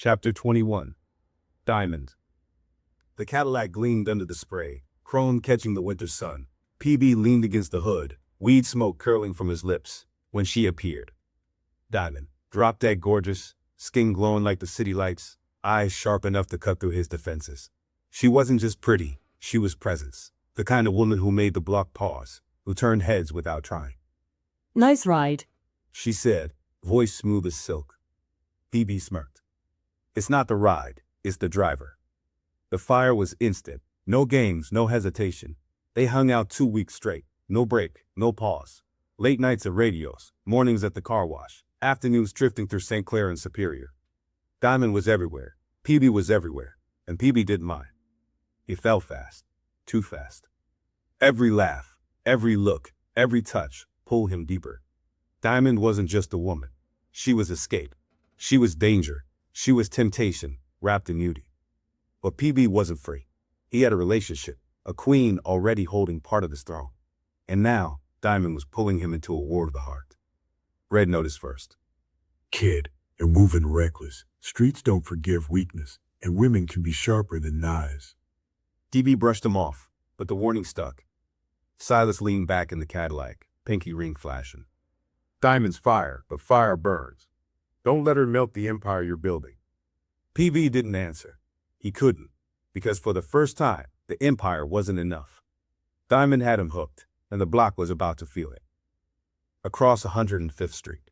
Chapter 21. Diamond. The Cadillac gleamed under the spray, chrome catching the winter sun. PB leaned against the hood, weed smoke curling from his lips, when she appeared. Diamond, drop-dead gorgeous, skin glowing like the city lights, eyes sharp enough to cut through his defenses. She wasn't just pretty, she was presence, the kind of woman who made the block pause, who turned heads without trying. "Nice ride," she said, voice smooth as silk. PB smirked. It's not the ride, it's the driver. The fire was instant. No games, no hesitation. They hung out 2 weeks straight. No break, no pause. Late nights at radios, mornings at the car wash, afternoons drifting through St. Clair and Superior. Diamond was everywhere. PB was everywhere. And PB didn't mind. He fell fast. Too fast. Every laugh, every look, every touch pulled him deeper. Diamond wasn't just a woman. She was escape. She was danger. She was temptation, wrapped in beauty. But PB wasn't free. He had a relationship, a queen already holding part of his throne. And now, Diamond was pulling him into a war of the heart. Red noticed first. "Kid, you're moving reckless. Streets don't forgive weakness, and women can be sharper than knives." DB brushed him off, but the warning stuck. Silas leaned back in the Cadillac, pinky ring flashing. "Diamond's fire, but fire burns. Don't let her melt the empire you're building." PB didn't answer. He couldn't, because for the first time, the empire wasn't enough. Diamond had him hooked, and the block was about to feel it. Across 105th Street.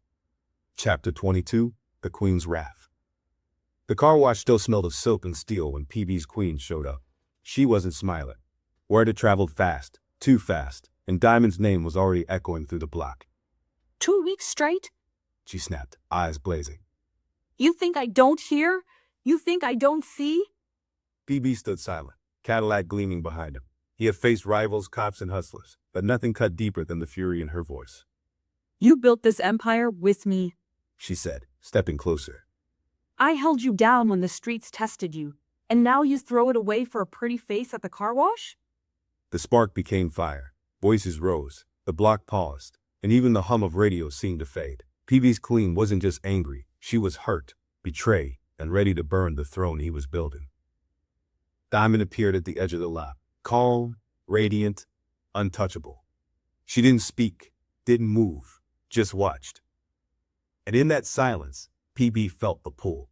Chapter 22, The Queen's Wrath. The car wash still smelled of soap and steel when PB's queen showed up. She wasn't smiling. Word had traveled fast, too fast, and Diamond's name was already echoing through the block. 2 weeks straight? She snapped, eyes blazing. You think I don't hear? You think I don't see? PB stood silent, Cadillac gleaming behind him. He had faced rivals, cops, and hustlers, but nothing cut deeper than the fury in her voice. You built this empire with me. She said, stepping closer. I held you down when the streets tested you, and now you throw it away for a pretty face at the car wash? The spark became fire. Voices rose. The block paused, and even the hum of radio seemed to fade. PB's queen wasn't just angry. She was hurt, betrayed, and ready to burn the throne he was building. Diamond appeared at the edge of the lot, calm, radiant, untouchable. She didn't speak, didn't move, just watched. And in that silence, PB felt the pull.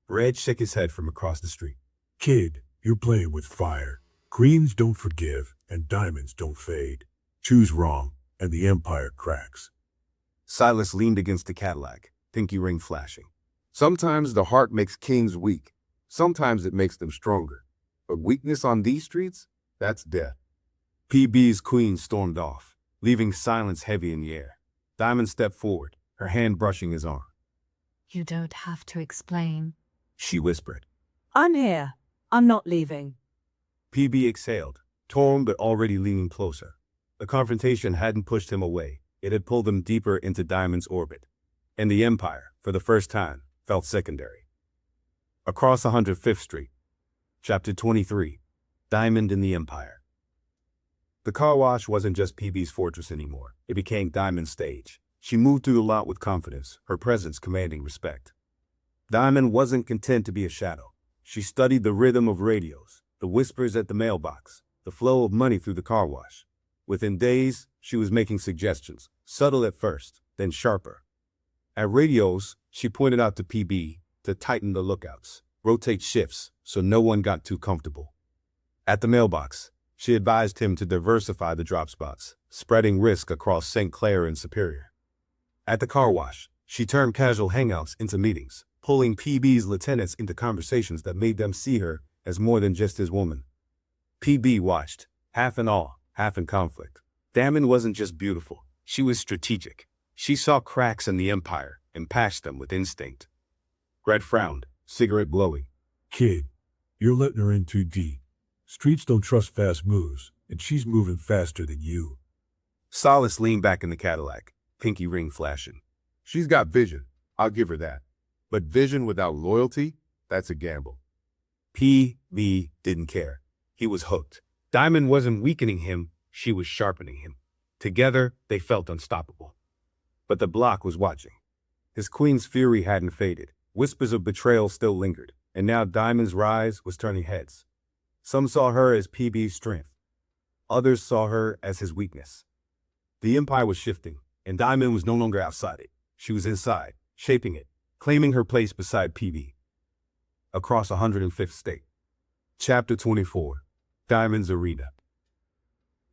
Red shook his head from across the street. "Kid, you're playing with fire. Queens don't forgive, and diamonds don't fade. Choose wrong, and the empire cracks." Silas leaned against the Cadillac, pinky ring flashing. Sometimes the heart makes kings weak. Sometimes it makes them stronger. But weakness on these streets, that's death. PB's queen stormed off, leaving silence heavy in the air. Diamond stepped forward, her hand brushing his arm. "You don't have to explain," She whispered. I'm here. I'm not leaving. PB exhaled, torn but already leaning closer. The confrontation hadn't pushed him away. It had pulled him deeper into Diamond's orbit. And the empire, for the first time, felt secondary. Across 105th Street. Chapter 23. Diamond in the Empire. The car wash wasn't just PB's fortress anymore. It became Diamond's stage. She moved through the lot with confidence, her presence commanding respect. Diamond wasn't content to be a shadow. She studied the rhythm of radios, the whispers at the mailbox, the flow of money through the car wash. Within days, she was making suggestions, subtle at first, then sharper. At radios, she pointed out to PB to tighten the lookouts, rotate shifts so no one got too comfortable. At the mailbox, she advised him to diversify the drop spots, spreading risk across St. Clair and Superior. At the car wash, she turned casual hangouts into meetings, pulling PB's lieutenants into conversations that made them see her as more than just his woman. PB watched, half in awe, half in conflict. Diamond wasn't just beautiful, she was strategic. She saw cracks in the empire and patched them with instinct. Red frowned, cigarette glowing. "Kid, you're letting her in too deep. Streets don't trust fast moves, and she's moving faster than you." Silas leaned back in the Cadillac, pinky ring flashing. She's got vision. I'll give her that. But vision without loyalty, that's a gamble. PB didn't care. He was hooked. Diamond wasn't weakening him, she was sharpening him. Together, they felt unstoppable. But the block was watching. His queen's fury hadn't faded. Whispers of betrayal still lingered, and now Diamond's rise was turning heads. Some saw her as PB's strength. Others saw her as his weakness. The empire was shifting, and Diamond was no longer outside it. She was inside, shaping it, claiming her place beside PB. Across 105th state. Chapter 24. Diamond's Arena.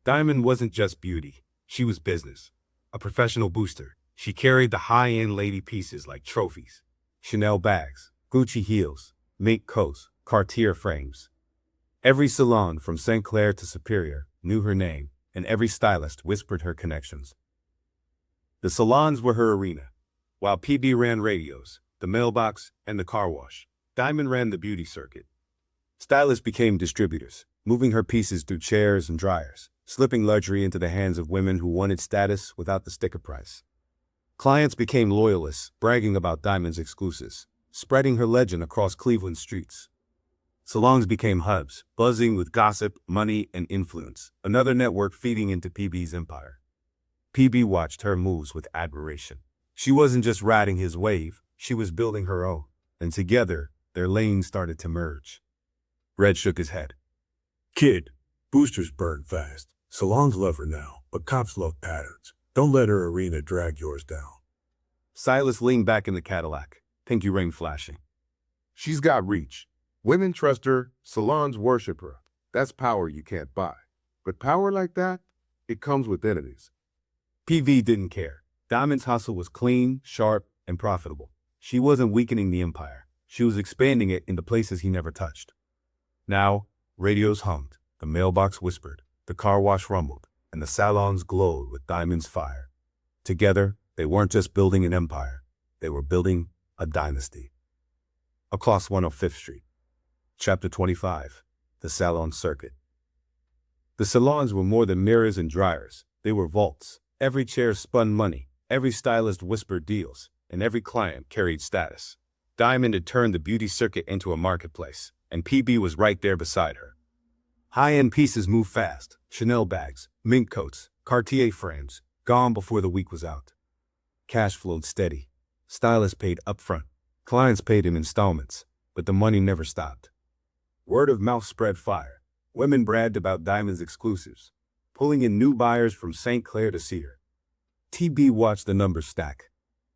Diamond wasn't just beauty. She was business. A professional booster. She carried the high-end lady pieces like trophies. Chanel bags, Gucci heels, mink coats, Cartier frames. Every salon from St. Clair to Superior knew her name, and every stylist whispered her connections. The salons were her arena. While PB ran radios, the mailbox, and the car wash, Diamond ran the beauty circuit. Stylists became distributors, moving her pieces through chairs and dryers, slipping luxury into the hands of women who wanted status without the sticker price. Clients became loyalists, bragging about Diamond's exclusives, spreading her legend across Cleveland streets. Salons became hubs, buzzing with gossip, money, and influence, another network feeding into PB's empire. PB watched her moves with admiration. She wasn't just riding his wave, she was building her own, and together, their lanes started to merge. Red shook his head. Kid, boosters burn fast. Salons love her now, but cops love patterns. Don't let her arena drag yours down. Silas leaned back in the Cadillac, pinky ring flashing. She's got reach. Women trust her, salons worship her. That's power you can't buy. But power like that, it comes with enemies. PV didn't care. Diamond's hustle was clean, sharp, and profitable. She wasn't weakening the empire. She was expanding it into places he never touched. Now, radios hummed, the mailbox whispered, the car wash rumbled, and the salons glowed with Diamond's fire. Together, they weren't just building an empire. They were building a dynasty. Across 105th Street. Chapter 25. The Salon Circuit. The salons were more than mirrors and dryers. They were vaults. Every chair spun money. Every stylist whispered deals. And every client carried status. Diamond had turned the beauty circuit into a marketplace, and PB was right there beside her. High-end pieces moved fast. Chanel bags, mink coats, Cartier frames, gone before the week was out. Cash flowed steady. Stylists paid upfront. Clients paid in installments, but the money never stopped. Word of mouth spread fire. Women bragged about Diamond's exclusives, pulling in new buyers from St. Clair to Cedar. TB watched the numbers stack.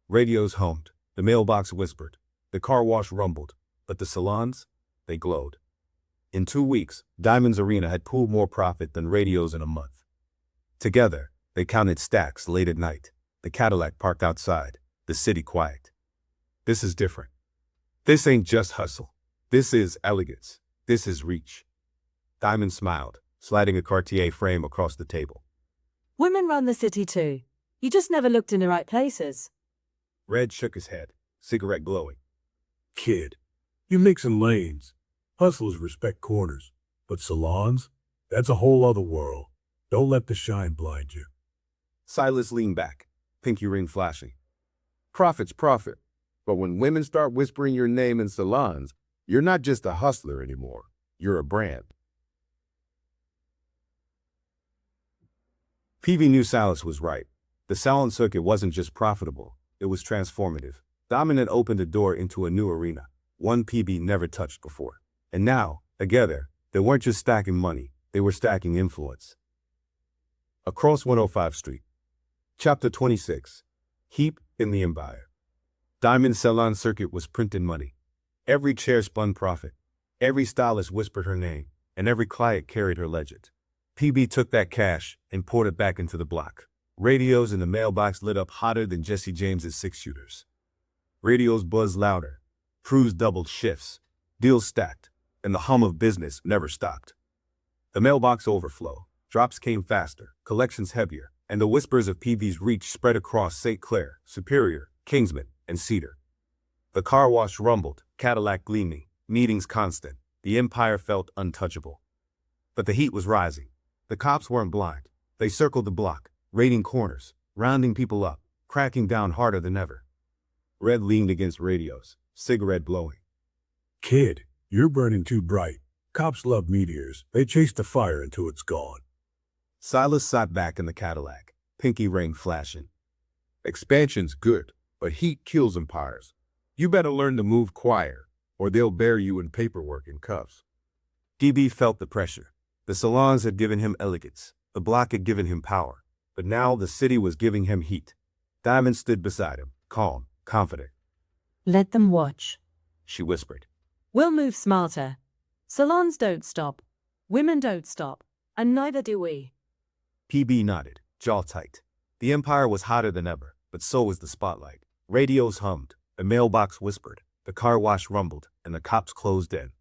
Radios hummed. The mailbox whispered. The car wash rumbled. But the salons? They glowed. In 2 weeks, Diamond's Arena had pulled more profit than radios in a month. Together, they counted stacks late at night. The Cadillac parked outside. The city quiet. This is different. This ain't just hustle. This is elegance. This is reach. Diamond smiled, sliding a Cartier frame across the table. Women run the city too. You just never looked in the right places. Red shook his head, cigarette glowing. Kid, you mixing lanes. Hustlers respect corners, but salons? That's a whole other world. Don't let the shine blind you. Silas leaned back, pinky ring flashing. Profit's profit. But when women start whispering your name in salons, you're not just a hustler anymore. You're a brand. PV knew Silas was right. The salon circuit wasn't just profitable, it was transformative. Diamond had opened the door into a new arena, one PB never touched before. And now, together, they weren't just stacking money, they were stacking influence. Across 105th Street. Chapter 26. Heap in the Empire. Diamond's salon circuit was printing money. Every chair spun profit. Every stylist whispered her name, and every client carried her legend. PB took that cash and poured it back into the block. Radios in the mailbox lit up hotter than Jesse James's six-shooters. Radios buzzed louder. Crews doubled shifts. Deals stacked, and the hum of business never stopped. The mailbox overflowed. Drops came faster, collections heavier, and the whispers of PB's reach spread across St. Clair, Superior, Kingsman, and Cedar. The car wash rumbled, Cadillac gleaming, meetings constant. The empire felt untouchable. But the heat was rising. The cops weren't blind. They circled the block, raiding corners, rounding people up, cracking down harder than ever. Red leaned against radios, cigarette blowing. Kid, you're burning too bright. Cops love meteors. They chase the fire until it's gone. Silas sat back in the Cadillac, pinky ring flashing. Expansion's good, but heat kills empires. You better learn to move quiet, or they'll bury you in paperwork and cuffs. DB felt the pressure. The salons had given him elegance. The block had given him power. But now the city was giving him heat. Diamond stood beside him, calm, confident. Let them watch. She whispered. We'll move smarter. Salons don't stop. Women don't stop. And neither do we. PB nodded, jaw tight. The empire was hotter than ever, but so was the spotlight. Radios hummed, the mailbox whispered, the car wash rumbled, and the cops closed in.